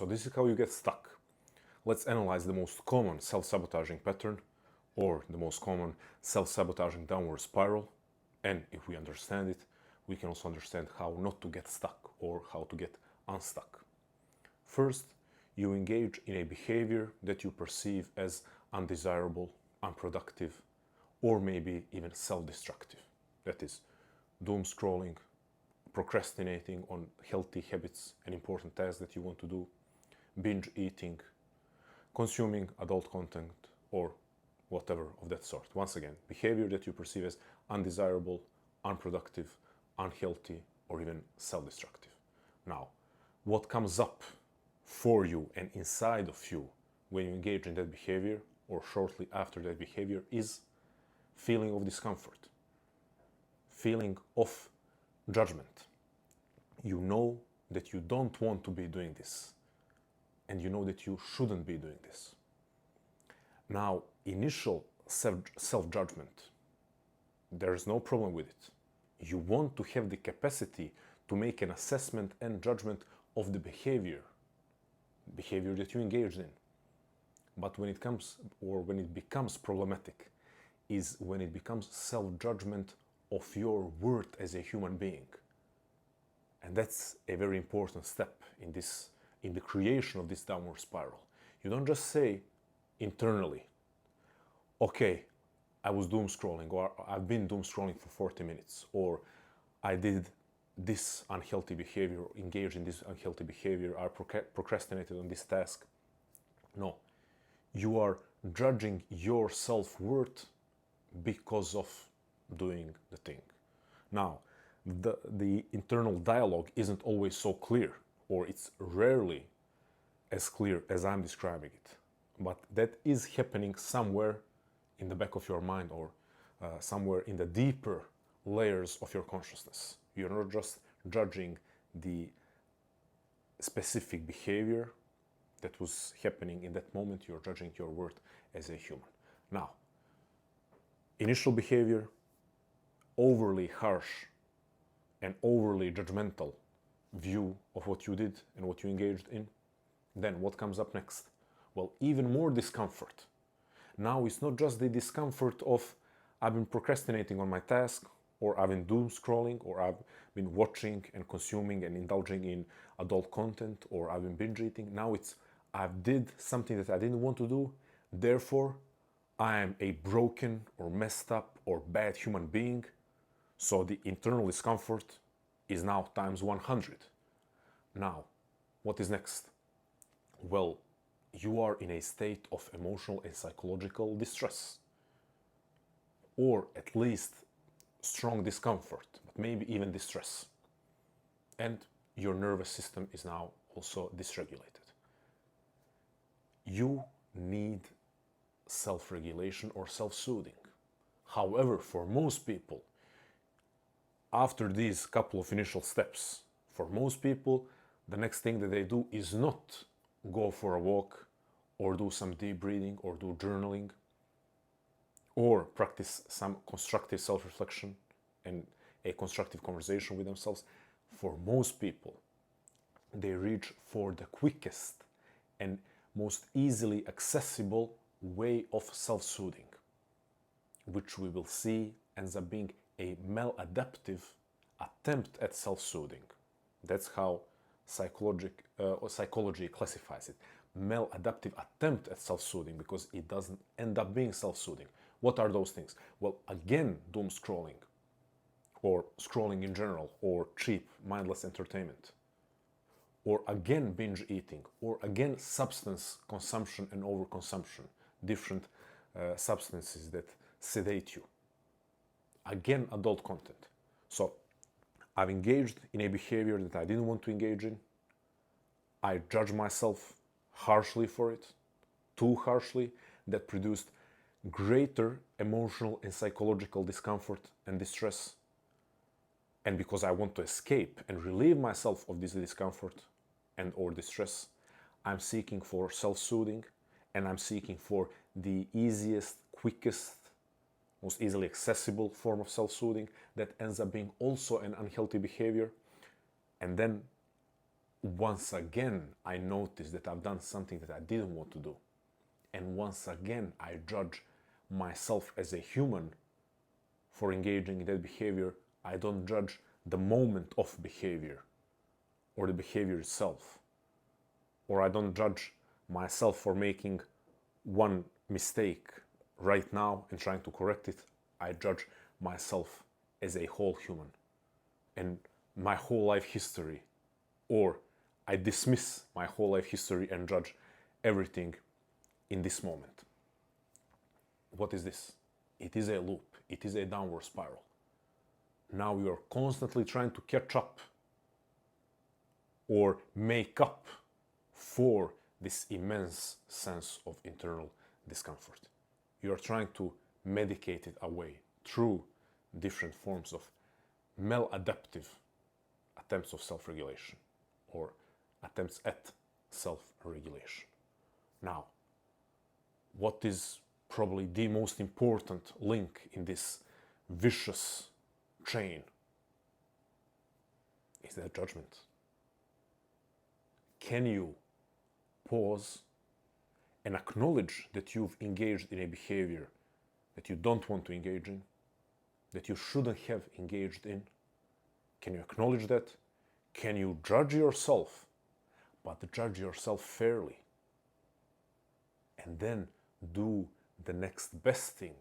So this is how you get stuck. Let's analyze the most common self-sabotaging pattern or the most common self-sabotaging downward spiral. And if we understand it, we can also understand how not to get stuck or how to get unstuck. First, you engage in a behavior that you perceive as undesirable, unproductive, or maybe even self-destructive. That is, doom scrolling, procrastinating on healthy habits and important tasks that you want to do, binge eating, consuming adult content, or whatever of that sort. Once again, behavior that you perceive as undesirable, unproductive, unhealthy, or even self-destructive. Now, what comes up for you and inside of you when you engage in that behavior or shortly after that behavior is feeling of discomfort, feeling of judgment. You know that you don't want to be doing this, and you know that you shouldn't be doing this. Now, initial self-judgment, there's no problem with it. You want to have the capacity to make an assessment and judgment of the behavior that you engaged in. But when it becomes problematic is when it becomes self-judgment of your worth as a human being. And that's a very important step in the creation of this downward spiral. You don't just say internally, okay, I was doom scrolling, or I've been doom scrolling for 40 minutes, or I did this unhealthy behavior, engaged in this unhealthy behavior, I procrastinated on this task. No, you are judging your self-worth because of doing the thing. Now, the internal dialogue isn't always so clear, or it's rarely as clear as I'm describing it. But that is happening somewhere in the back of your mind, or somewhere in the deeper layers of your consciousness. You're not just judging the specific behavior that was happening in that moment, you're judging your worth as a human. Now, initial behavior, overly harsh and overly judgmental view of what you did and what you engaged in. Then what comes up next? Well, even more discomfort. Now it's not just the discomfort of I've been procrastinating on my task, or I've been doom scrolling, or I've been watching and consuming and indulging in adult content, or I've been binge eating. Now it's I did something that I didn't want to do, therefore I am a broken or messed up or bad human being. So the internal discomfort is now times 100. Now, what is next? Well, you are in a state of emotional and psychological distress, or at least strong discomfort, but maybe even distress. And your nervous system is now also dysregulated. You need self-regulation or self-soothing. However, for most people, after these couple of initial steps, for most people, the next thing that they do is not go for a walk, or do some deep breathing, or do journaling, or practice some constructive self-reflection and a constructive conversation with themselves. For most people, they reach for the quickest and most easily accessible way of self-soothing, which we will see ends up being a maladaptive attempt at self-soothing. That's how psychology classifies it. Maladaptive attempt at self-soothing, because it doesn't end up being self-soothing. What are those things? Well, again, doom scrolling, or scrolling in general, or cheap, mindless entertainment, or again binge eating, or again substance consumption and overconsumption, different substances that sedate you. Again, adult content. So I've engaged in a behavior that I didn't want to engage in. I judge myself harshly for it, too harshly, that produced greater emotional and psychological discomfort and distress. And because I want to escape and relieve myself of this discomfort and or distress, I'm seeking for self-soothing, and I'm seeking for the easiest, quickest, most easily accessible form of self-soothing that ends up being also an unhealthy behavior. And then once again I notice that I've done something that I didn't want to do, and once again I judge myself as a human for engaging in that behavior, I don't judge the moment of behavior or the behavior itself. Or I don't judge myself for making one mistake right now and trying to correct it. I judge myself as a whole human and my whole life history. Or I dismiss my whole life history and judge everything in this moment. What is this? It is a loop. It is a downward spiral. Now you are constantly trying to catch up or make up for this immense sense of internal discomfort. You are trying to medicate it away through different forms of maladaptive attempts of self-regulation or attempts at self-regulation. Now, what is probably the most important link in this vicious chain is that judgment. Can you pause and acknowledge that you've engaged in a behavior that you don't want to engage in, that you shouldn't have engaged in? Can you acknowledge that? Can you judge yourself, but judge yourself fairly? And then do the next best thing.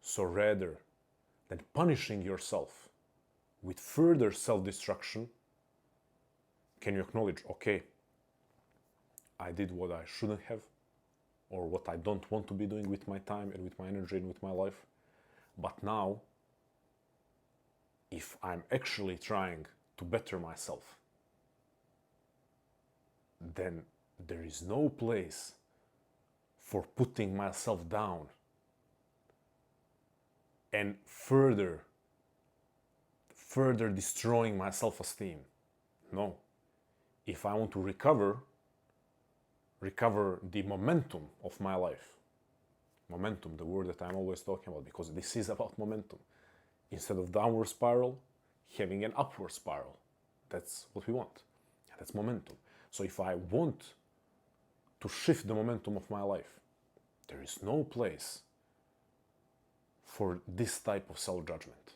So rather than punishing yourself with further self-destruction, can you acknowledge, okay, I did what I shouldn't have, or what I don't want to be doing with my time and with my energy and with my life. But now, if I'm actually trying to better myself, then there is no place for putting myself down and further destroying my self-esteem. No. If I want to recover the momentum of my life, momentum, the word that I'm always talking about, because this is about momentum. Instead of downward spiral, having an upward spiral. That's what we want. That's momentum. So if I want to shift the momentum of my life, there is no place for this type of self-judgment.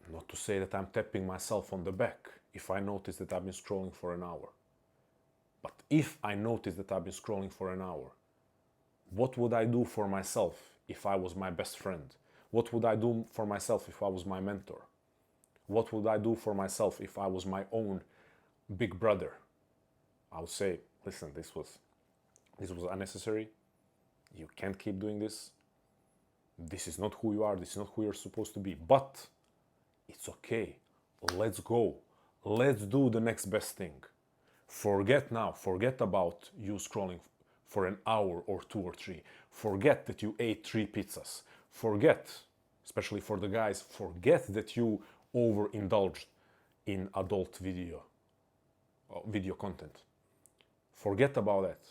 Not to say that I'm tapping myself on the back if I notice that I've been scrolling for an hour. But if I notice that I've been scrolling for an hour, what would I do for myself if I was my best friend? What would I do for myself if I was my mentor? What would I do for myself if I was my own big brother? I would say, listen, this was unnecessary. You can't keep doing this. This is not who you are. This is not who you're supposed to be. But it's okay. Let's go. Let's do the next best thing. Forget now. Forget about you scrolling for an hour or 2 or 3. Forget that you ate 3 pizzas. Forget, especially for the guys, forget that you overindulged in adult video content. Forget about that.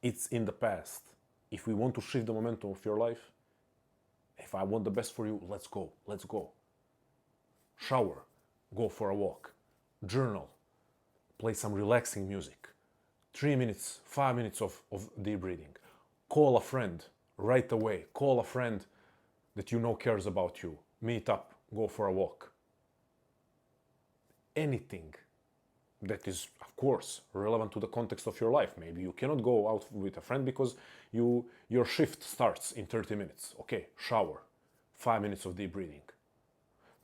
It's in the past. If we want to shift the momentum of your life, if I want the best for you, let's go. Let's go. Shower. Go for a walk. Journal. Play some relaxing music. 3 minutes, 5 minutes of deep breathing. Call a friend right away. Call a friend that you know cares about you. Meet up. Go for a walk. Anything that is, of course, relevant to the context of your life. Maybe you cannot go out with a friend because your shift starts in 30 minutes. Okay, shower. 5 minutes of deep breathing.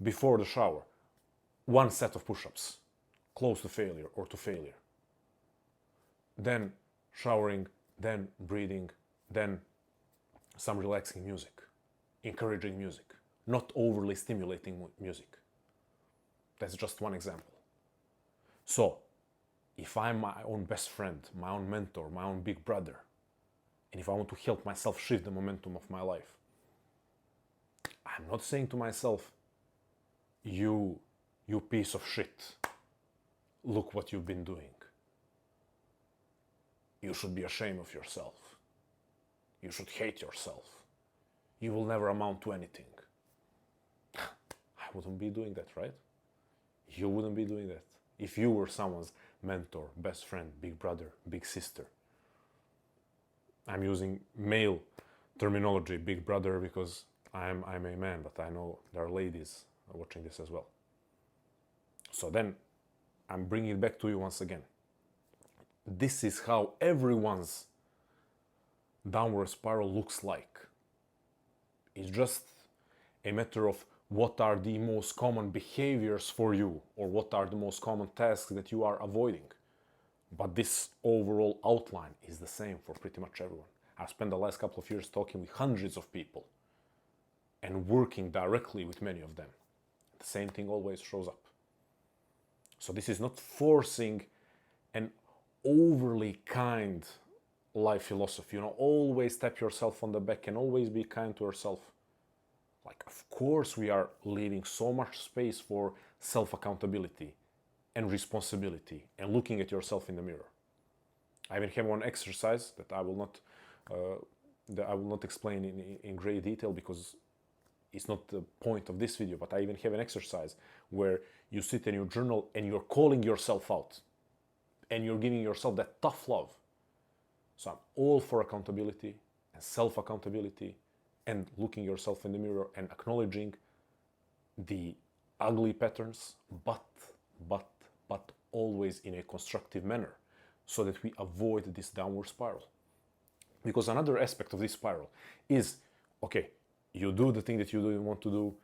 Before the shower, 1 set of push-ups. Close to failure or to failure. Then showering, then breathing, then some relaxing music. Encouraging music. Not overly stimulating music. That's just one example. So, if I'm my own best friend, my own mentor, my own big brother, and if I want to help myself shift the momentum of my life, I'm not saying to myself, you piece of shit, look what you've been doing. You should be ashamed of yourself. You should hate yourself. You will never amount to anything. I wouldn't be doing that, right? You wouldn't be doing that. If you were someone's mentor, best friend, big brother, big sister. I'm using male terminology, big brother, because I'm a man, but I know there are ladies watching this as well. So then I'm bringing it back to you once again. This is how everyone's downward spiral looks like. It's just a matter of what are the most common behaviors for you, or what are the most common tasks that you are avoiding. But this overall outline is the same for pretty much everyone. I've spent the last couple of years talking with hundreds of people and working directly with many of them. The same thing always shows up. So this is not forcing an overly kind life philosophy. Always tap yourself on the back and always be kind to yourself. Like, of course, we are leaving so much space for self-accountability and responsibility and looking at yourself in the mirror. I even have one exercise that I will not explain in great detail because it's not the point of this video, but I even have an exercise where you sit in your journal and you're calling yourself out and you're giving yourself that tough love. So I'm all for accountability and self-accountability and looking yourself in the mirror and acknowledging the ugly patterns, but always in a constructive manner so that we avoid this downward spiral. Because another aspect of this spiral is, okay, you do the thing that you don't want to do,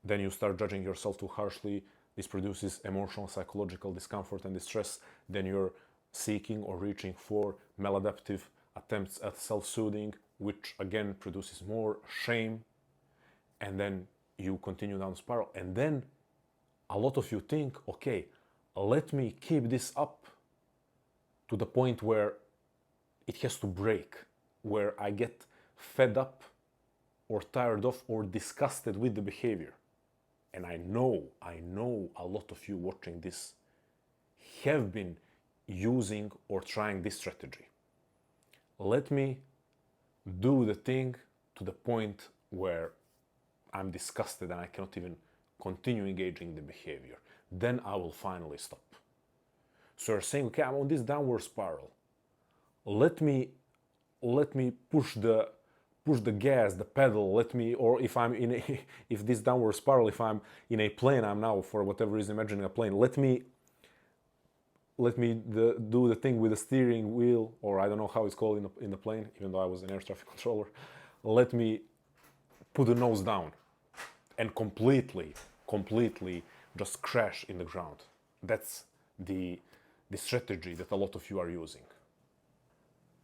then you start judging yourself too harshly. This produces emotional, psychological discomfort and distress. Then you're seeking or reaching for maladaptive attempts at self-soothing, which again produces more shame. And then you continue down the spiral. And then a lot of you think, okay, let me keep this up to the point where it has to break, where I get fed up or tired of or disgusted with the behavior. And I know a lot of you watching this have been using or trying this strategy. Let me do the thing to the point where I'm disgusted and I cannot even continue engaging in the behavior. Then I will finally stop. So you're saying, okay, I'm on this downward spiral. Let me push the gas, the pedal. Or if I'm if this downward spiral, if I'm in a plane, I'm now for whatever reason imagining a plane. Let me do the thing with the steering wheel, or I don't know how it's called in the plane, even though I was an air traffic controller. Let me put the nose down and completely just crash in the ground. That's the strategy that a lot of you are using.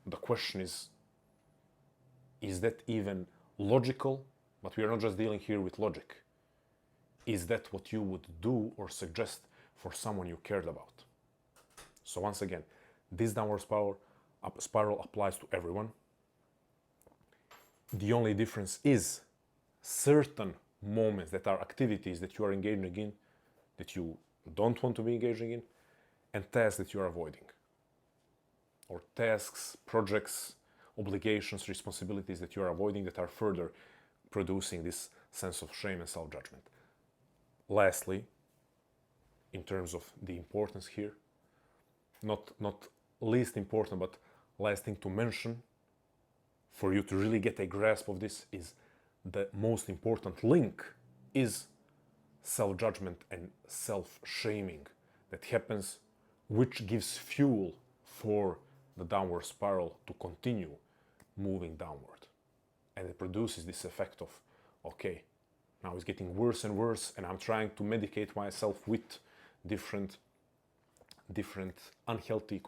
The question is that even logical? But we are not just dealing here with logic. Is that what you would do or suggest for someone you cared about? So once again, this downward spiral applies to everyone. The only difference is certain moments that are activities that you are engaging in, that you don't want to be engaging in, and tasks that you are avoiding. Or tasks, projects, obligations, responsibilities that you are avoiding that are further producing this sense of shame and self-judgment. Lastly, in terms of the importance here, not least important, but last thing to mention for you to really get a grasp of this is the most important link is self-judgment and self-shaming that happens, which gives fuel for the downward spiral to continue moving downward. And it produces this effect of, okay, now it's getting worse and worse, and I'm trying to medicate myself with different unhealthy,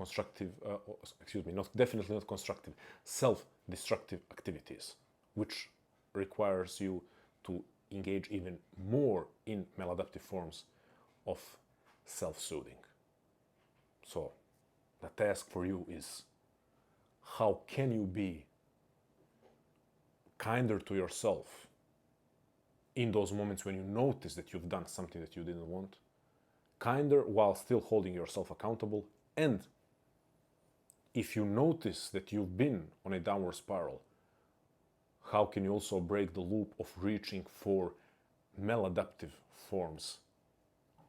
definitely not constructive, self-destructive activities, which requires you to engage even more in maladaptive forms of self-soothing. So the task for you is, how can you be kinder to yourself in those moments when you notice that you've done something that you didn't want? Kinder while still holding yourself accountable. And if you notice that you've been on a downward spiral, how can you also break the loop of reaching for maladaptive forms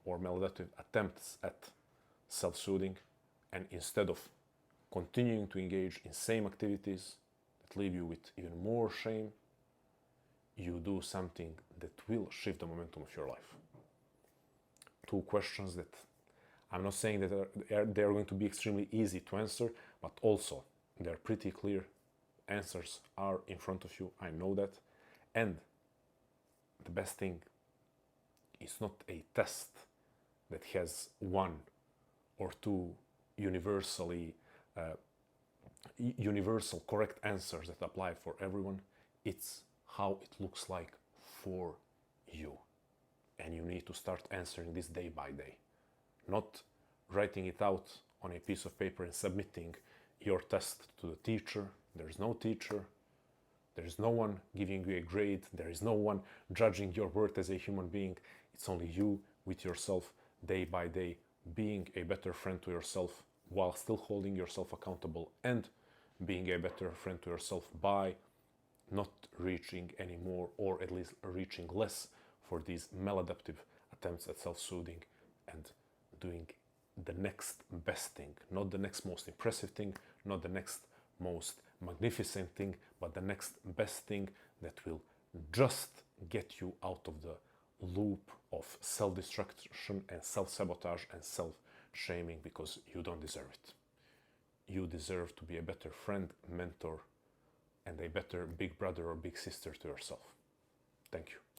or maladaptive attempts at self-soothing, and instead of continuing to engage in same activities that leave you with even more shame, you do something that will shift the momentum of your life. Two questions that I'm not saying that they're going to be extremely easy to answer, but also they're pretty clear. Answers are in front of you, I know that. And the best thing is not a test that has one or two universal correct answers that apply for everyone. It's how it looks like for you. And you need to start answering this day by day. Not writing it out on a piece of paper and submitting your test to the teacher. There's no teacher. There is no one giving you a grade. There is no one judging your worth as a human being. It's only you with yourself, day by day, being a better friend to yourself while still holding yourself accountable, and being a better friend to yourself by not reaching anymore, or at least reaching less, for these maladaptive attempts at self-soothing, and doing the next best thing, not the next most impressive thing, not the next most magnificent thing, but the next best thing that will just get you out of the loop of self-destruction and self-sabotage and self-shaming, because you don't deserve it. You deserve to be a better friend, mentor, and a better big brother or big sister to yourself. Thank you.